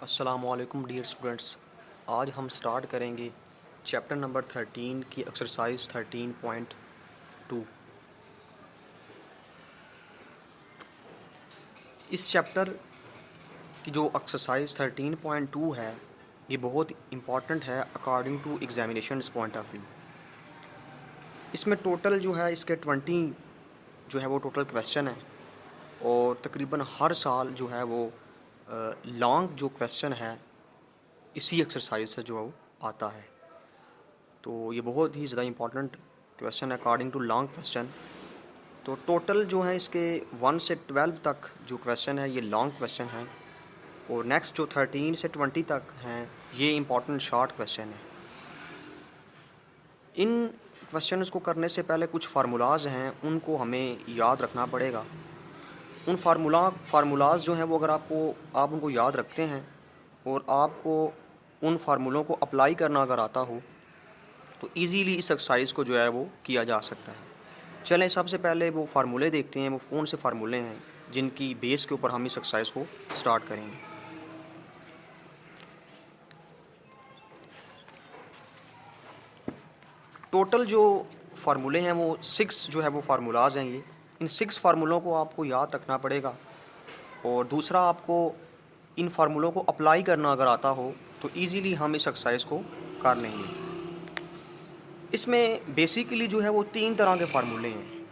अस्सलामुअलैकुम dear students. आज हम स्टार्ट करेंगे चैप्टर नंबर 13 की एक्सरसाइज 13.2। इस चैप्टर की जो एक्सरसाइज 13.2 है ये बहुत इम्पॉर्टेंट है according to examination point of view. इसमें टोटल जो है इसके 20 जो है वो टोटल क्वेश्चन है और तकरीबन हर साल जो है वो लॉन्ग जो क्वेश्चन है इसी एक्सरसाइज से जो आता है। तो ये बहुत ही ज़्यादा इम्पॉर्टेंट क्वेश्चन है अकॉर्डिंग टू लॉन्ग क्वेश्चन। तो टोटल जो है इसके 1 से 12 तक जो क्वेश्चन है ये लॉन्ग क्वेश्चन है और नेक्स्ट जो 13 से 20 तक हैं ये इम्पॉर्टेंट शॉर्ट क्वेश्चन है। इन क्वेश्चंस को करने से पहले कुछ फार्मूलाज हैं उनको हमें याद रखना पड़ेगा। उन फार्मूलाज जो हैं वो अगर आप उनको याद रखते हैं और आपको उन फार्मूलों को अप्लाई करना अगर आता हो तो इजीली इस एक्सरसाइज को जो है वो किया जा सकता है। चलें सबसे पहले वो फार्मूले देखते हैं, वो कौन से फार्मूले हैं जिनकी बेस के ऊपर हम इस एक्सरसाइज को स्टार्ट करेंगे। टोटल जो फार्मूले हैं वो 6 जो है वो फार्मूलाज हैं। ये इन 6 फार्मूलों को आपको याद रखना पड़ेगा और दूसरा आपको इन फार्मूलों को अप्लाई करना अगर आता हो तो ईज़िली हम इस एक्सरसाइज को कर लेंगे। इसमें बेसिकली जो है वो 3 तरह के फार्मूले हैं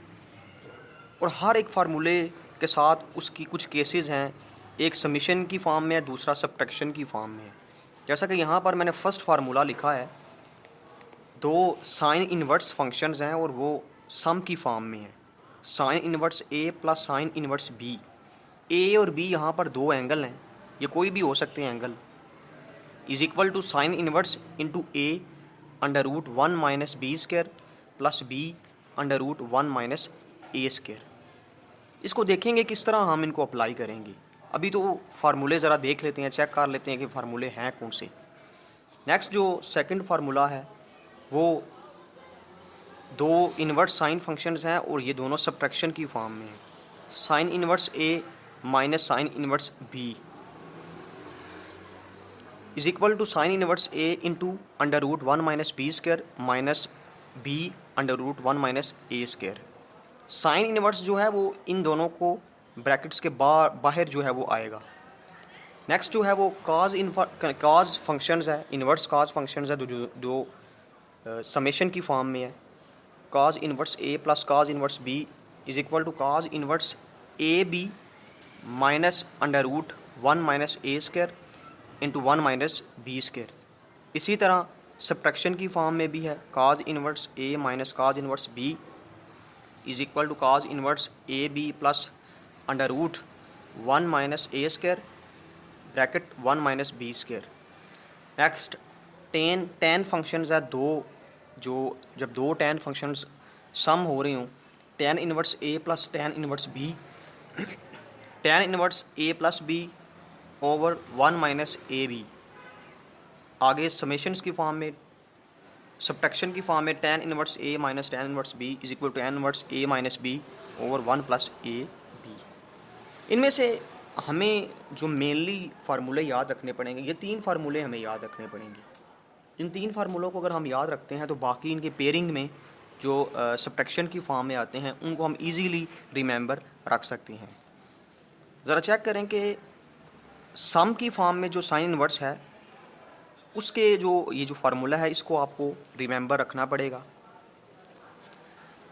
और हर एक फार्मूले के साथ उसकी कुछ केसेस हैं। एक समीशन की फॉर्म में है, दूसरा सब्ट्रैक्शन की फॉर्म में है। जैसा कि यहाँ पर मैंने फर्स्ट फार्मूला लिखा है, दो साइन इन्वर्स फंक्शंस हैं और वो सम की फॉर्म में है। साइन इन्वर्स ए प्लस साइन इन्वर्स बी। ए और बी यहाँ पर दो एंगल हैं, ये कोई भी हो सकते हैं angle. Is equal to sine inverse into a under root 1 minus B square plus b under root 1 minus A square. इसको देखेंगे किस तरह हम इनको अप्लाई करेंगे। अभी तो फार्मूले ज़रा देख लेते हैं, चेक कर लेते हैं कि फार्मूले हैं कौन से। नेक्स्ट जो सेकंड फार्मूला है वो दो इन्वर्स साइन फंक्शंस हैं और ये दोनों सब्ट्रैक्शन की फॉर्म में है। Sine inverse A minus sine inverse B is equal to sine inverse a into under root 1 minus B square minus b under root 1 minus A square. Sine inverse जो है वो इन दोनों को ब्रैकेट्स के बाहर जो है वो आएगा। नेक्स्ट जो है वो काज फंक्शंस है, इन्वर्स काज फंक्शंस है दो समेशन की फॉर्म में है। Cos inverse A plus cos inverse B is equal to cos inverse A B minus under root 1 minus A square into 1 minus B square. इसी तरह subtraction की form में भी है, cos inverse A minus cos inverse B is equal to cos inverse A B plus under root 1 minus A square bracket 1 minus B square. Next tan functions है दो, जो जब दो टेन फंक्शंस सम हो रहे हों, टेन इन्वर्स ए plus tan inverse b tan inverse ए plus b over 1 minus ए b. आगे summations की फॉर्म में, सब्ट्रैक्शन की फॉर्म में tan inverse A minus tan inverse B is equal to tan inverse A minus b over 1 plus a b. इनमें से हमें जो mainly फार्मूले याद रखने पड़ेंगे, ये 3 फार्मूले हमें याद रखने पड़ेंगे। इन 3 फार्मूलों को अगर हम याद रखते हैं तो बाकी इनके पेयरिंग में जो सब्ट्रैक्शन की फॉर्म में आते हैं उनको हम इजीली रिमेंबर रख सकते हैं। ज़रा चेक करें कि सम की फॉर्म में जो साइन इन्वर्स है उसके ये जो फार्मूला है इसको आपको रिमेंबर रखना पड़ेगा।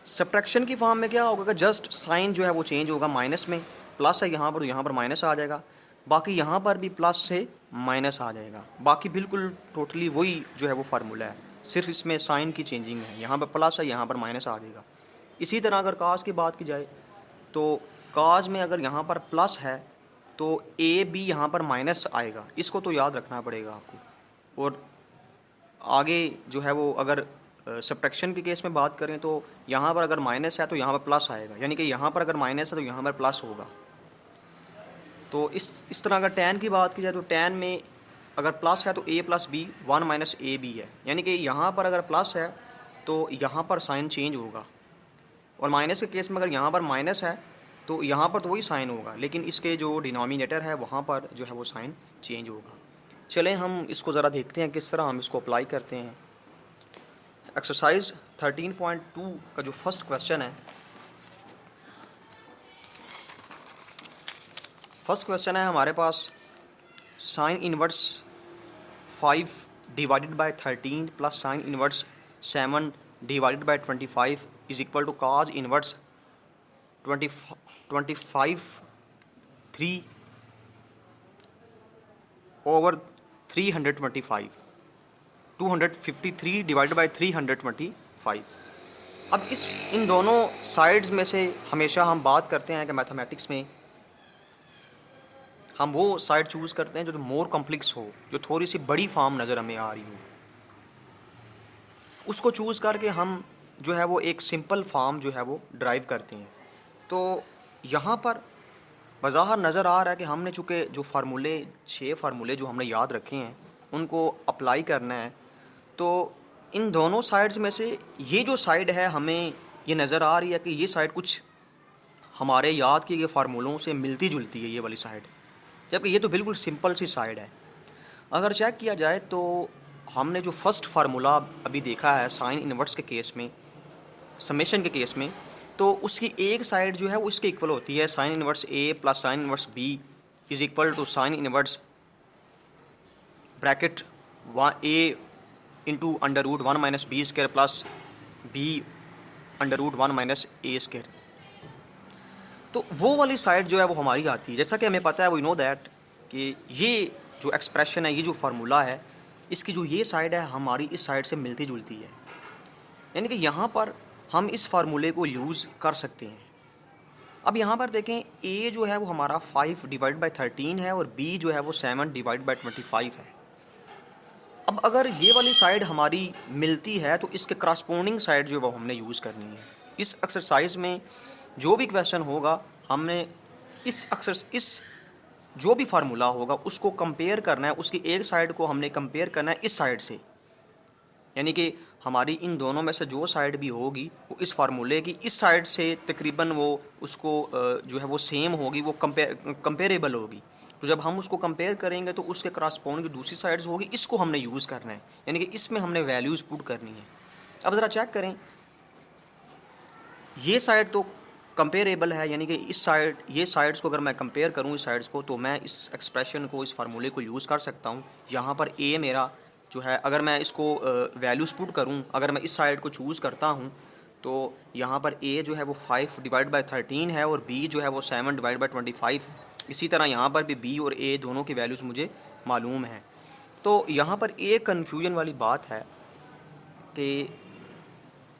सब्ट्रैक्शन की फॉर्म में क्या होगा कि जस्ट साइन जो है वो चेंज होगा, माइनस में प्लस है यहाँ पर माइनस आ जाएगा, बाकी यहाँ पर भी प्लस से माइनस आ जाएगा। बाकी बिल्कुल टोटली वही जो है वो फार्मूला है, सिर्फ इसमें साइन की चेंजिंग है, यहाँ पर प्लस है यहाँ पर माइनस आ जाएगा। इसी तरह अगर काज की बात की जाए तो काज में अगर यहाँ पर प्लस है तो ए बी यहाँ पर माइनस आएगा, इसको तो याद रखना पड़ेगा आपको। और आगे जो है वो अगर सब्ट्रैक्शन के केस में बात करें तो यहाँ पर अगर माइनस है तो यहाँ पर प्लस आएगा, यानी कि यहाँ पर अगर माइनस है तो यहाँ पर प्लस होगा। तो इस तरह अगर टेन की बात की जाए तो टेन में अगर प्लस है तो A plus B 1 minus A B है, यानी कि यहाँ पर अगर प्लस है तो यहाँ पर साइन चेंज होगा। और माइनस के केस में अगर यहाँ पर माइनस है तो यहाँ पर तो वही साइन होगा, लेकिन इसके जो डिनोमिनेटर है वहाँ पर जो है वो साइन चेंज होगा। चलें हम इसको ज़रा देखते हैं किस तरह हम इसको अप्लाई करते हैं। एक्सरसाइज 13.2 का जो फर्स्ट क्वेश्चन है, फर्स्ट क्वेश्चन है हमारे पास sine inverse 5 divided by 13 plus sine inverse 7 divided by 25 is equal to cos inverse 25 3 over 325 253 divided by 325। अब इन दोनों साइड्स में से हमेशा हम बात करते हैं कि मैथमेटिक्स में हम वो साइड चूज़ करते हैं जो मोर कॉम्प्लेक्स हो, जो थोड़ी सी बड़ी फॉर्म नज़र हमें आ रही हो, उसको चूज़ करके हम जो है वो एक सिंपल फॉर्म जो है वो ड्राइव करते हैं। तो यहाँ पर बज़ाहिर नज़र आ रहा है कि हमने चूँकि जो फार्मूले 6 फार्मूले जो हमने याद रखे हैं उनको अप्लाई करना है। तो इन दोनों साइड्स में से ये जो साइड है हमें ये नज़र आ रही है कि ये साइड कुछ हमारे याद किए गए फार्मूलों से मिलती जुलती है, ये वाली साइड, जबकि ये तो बिल्कुल सिंपल सी साइड है। अगर चेक किया जाए तो हमने जो फर्स्ट फार्मूला अभी देखा है साइन इनवर्स के केस में, समेशन के केस में, तो उसकी एक साइड जो है वो इसके इक्वल होती है sine inverse a plus sine inverse b is equal to sine inverse bracket a into under root 1 minus B square plus b under root 1 minus A square. तो वो वाली साइड जो है वो हमारी आती है। जैसा कि हमें पता है, वी नो दैट कि ये जो एक्सप्रेशन है, ये जो फार्मूला है, इसकी जो ये साइड है हमारी इस साइड से मिलती जुलती है, यानी कि यहाँ पर हम इस फार्मूले को यूज़ कर सकते हैं। अब यहाँ पर देखें, ए जो है वो हमारा 5 डिवाइड बाई 13 है और बी जो है वो 7 डिवाइड बाई 25 है। अब अगर ये वाली साइड हमारी मिलती है तो इसके करस्पॉन्डिंग साइड जो है वो हमने यूज़ करनी है। इस एक्सरसाइज में जो भी क्वेश्चन होगा हमने इस जो भी फार्मूला होगा उसको कंपेयर करना है, उसकी एक साइड को हमने कंपेयर करना है इस साइड से, यानी कि हमारी इन दोनों में से जो साइड भी होगी वो इस फार्मूले की इस साइड से तकरीबन वो उसको जो है वो सेम होगी, वो कंपेरेबल होगी। तो जब हम उसको कंपेयर करेंगे तो उसके करस्पॉन्डिंग दूसरी साइड्स होगी, इसको हमने यूज़ करना है, यानी कि इसमें हमने वैल्यूज़ पुट करनी है। अब ज़रा चेक करें, ये साइड तो कंपेरेबल है, यानी कि इस साइड, ये साइड्स को अगर मैं कंपेयर करूँ इस साइड्स को, तो मैं इस एक्सप्रेशन को, इस फार्मूले को यूज़ कर सकता हूँ। यहाँ पर ए मेरा जो है, अगर मैं इसको वैल्यूज़ पुट करूँ, अगर मैं इस साइड को चूज़ करता हूँ तो यहाँ पर ए जो है वो 5 डिवाइड बाई 13 है और बी जो है वो 7 डिवाइड बाई 25 है। इसी तरह यहाँ पर भी बी और ए दोनों की वैल्यूज़ मुझे मालूम है। तो यहाँ पर एक कन्फ्यूजन वाली बात है कि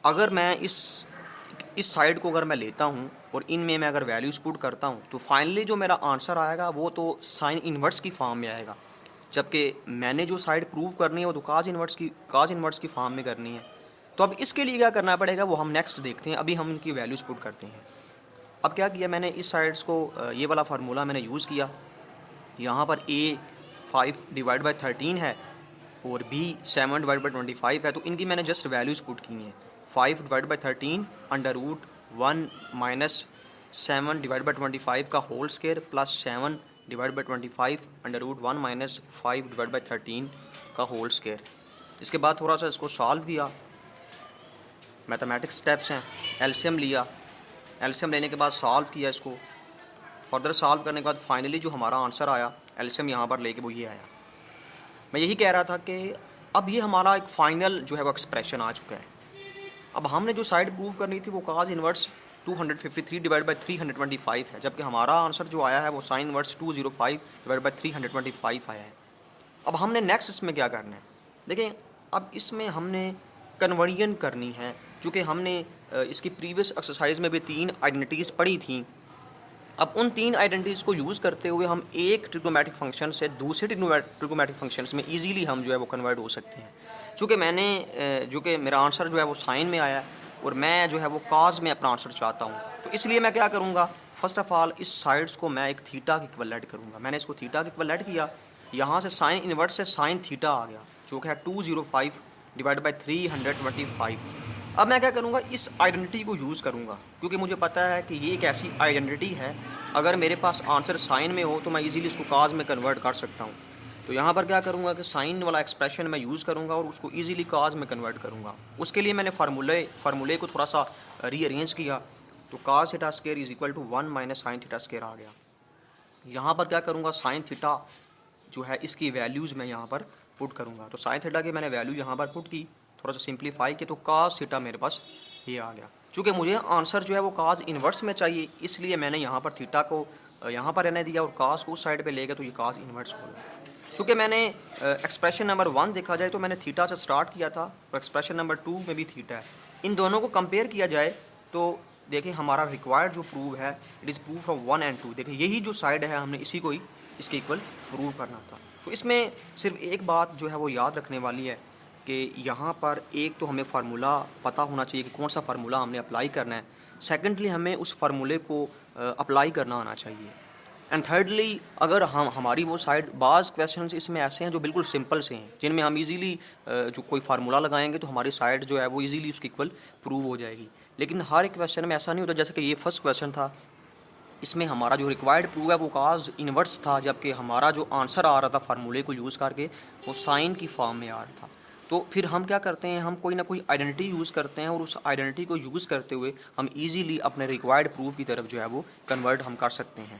अगर मैं इस साइड को अगर मैं लेता हूँ और इनमें मैं अगर वैल्यूज़ पुट करता हूँ तो फाइनली जो मेरा आंसर आएगा वो तो साइन इन्वर्स की फॉर्म में आएगा, जबकि मैंने जो साइड प्रूव करनी है वो तो काज इन्वर्स की फॉर्म में करनी है। तो अब इसके लिए क्या करना पड़ेगा वो हम नेक्स्ट देखते हैं। अभी हम इनकी वैल्यूज़ पुट करते हैं। अब क्या किया मैंने, इस साइड्स को ये वाला फार्मूला मैंने यूज़ किया। यहाँ पर ए 5 डिवाइड बाई 13 है और बी 7 डिवाइड बाई 25 है, तो इनकी मैंने जस्ट वैल्यूज़ पुट की हैं। 5 divide by 13 under root 1 minus 7 divide by 25 का whole square plus 7 divide by 25 under root 1 minus 5 divide by 13 का होल स्क्वायर। इसके बाद थोड़ा सा इसको सॉल्व किया, मैथमेटिक्स स्टेप्स हैं, एलसीएम लिया, एलसीएम लेने के बाद सॉल्व किया इसको, फर्दर सॉल्व करने के बाद फाइनली जो हमारा आंसर आया एलसीएम यहाँ पर लेके वो ये आया। मैं यही कह रहा था कि अब ये हमारा एक फ़ाइनल जो है वो एक्सप्रेशन आ चुका है। अब हमने जो साइड प्रूव करनी थी वो काज इन्वर्स 253 डिवाइड बाई 325 है, जबकि हमारा आंसर जो आया है वो साइन इन्वर्स 205 डिवाइड बाई 325 आया है। अब हमने नेक्स्ट इसमें क्या करना है, देखें अब इसमें हमने कन्वर्जन करनी है, क्योंकि हमने इसकी प्रीवियस एक्सरसाइज में भी 3 आइडेंटिटीज़ पढ़ी थी। अब उन 3 आइडेंटिटीज़ को यूज़ करते हुए हम एक ट्रिग्नोमेट्रिक फंक्शन से दूसरे ट्रिग्नोमेट्रिक फंक्शंस में इजीली हम जो है वो कन्वर्ट हो सकते हैं। चूँकि जो कि मेरा आंसर जो है वो साइन में आया और मैं जो है वो काज में अपना आंसर चाहता हूँ, तो इसलिए मैं क्या करूँगा, फ़र्स्ट ऑफ़ ऑल इस साइड्स को मैं एक थीटा की इक्वलेट करूँगा। मैंने इसको थीटा की इक्वलेट किया, यहाँ से साइन इन्वर्स से साइन थीटा आ गया जो कि है 205 डिवाइड बाई 325। अब मैं क्या करूँगा, इस आइडेंटिटी को यूज़ करूँगा, क्योंकि मुझे पता है कि ये एक ऐसी आइडेंटिटी है अगर मेरे पास आंसर साइन में हो तो मैं इजीली इसको काज में कन्वर्ट कर सकता हूँ। तो यहाँ पर क्या करूँगा कि साइन वाला एक्सप्रेशन मैं यूज़ करूँगा और उसको ईजिली काज में कन्वर्ट करूँगा। उसके लिए मैंने फार्मूले को थोड़ा सा रीअरेंज किया, तो cos theta square is equal to 1 minus sine theta square आ गया। यहाँ पर क्या करूँगा, साइन थीटा जो है इसकी वैल्यूज़ मैं यहाँ पर पुट करूँगा। तो साइन थीटा की मैंने वैल्यू यहाँ पर पुट की, थोड़ा सा सिंप्लीफाई किया, तो काज थीटा मेरे पास ये आ गया। चूँकि मुझे आंसर जो है वो काज इन्वर्स में चाहिए, इसलिए मैंने यहाँ पर थीटा को यहाँ पर रहने दिया और काज को उस साइड पे ले गया, तो ये काज इन्वर्स हो गया। चूँकि मैंने एक्सप्रेशन नंबर 1 देखा जाए तो मैंने थीटा से स्टार्ट किया था और एक्सप्रेशन नंबर 2 में भी थीटा है। इन दोनों को कंपेयर किया जाए तो देखिए हमारा रिक्वायर्ड जो प्रूव है it is prove from 1 and 2। देखिए यही जो साइड है हमने इसी को ही इसके इक्वल प्रूव करना था। तो इसमें सिर्फ एक बात जो है वो याद रखने वाली है कि यहाँ पर एक तो हमें फार्मूला पता होना चाहिए कि कौन सा फार्मूला हमने अप्लाई करना है। सेकेंडली हमें उस फार्मूले को अप्लाई करना आना चाहिए। एंड थर्डली अगर हम हमारी वो साइड, बाज़ क्वेश्चंस इसमें ऐसे हैं जो बिल्कुल सिंपल से हैं, जिनमें हम इजीली जो कोई फार्मूला लगाएंगे तो हमारी साइड जो है वो इजीली उसकी इक्वल प्रूव हो जाएगी। लेकिन हर एक क्वेश्चन में ऐसा नहीं होता। जैसे कि ये फर्स्ट क्वेश्चन था, इसमें हमारा जो रिक्वायर्ड प्रूव है वो काज इन्वर्स था, जबकि हमारा जो आंसर आ रहा था फार्मूले को यूज़ करके वो साइन की फॉर्म में आ रहा था। तो फिर हम क्या करते हैं, हम कोई ना कोई आइडेंटिटी यूज़ करते हैं और उस आइडेंटिटी को यूज़ करते हुए हम इजीली अपने रिक्वायर्ड प्रूफ की तरफ जो है वो कन्वर्ट हम कर सकते हैं।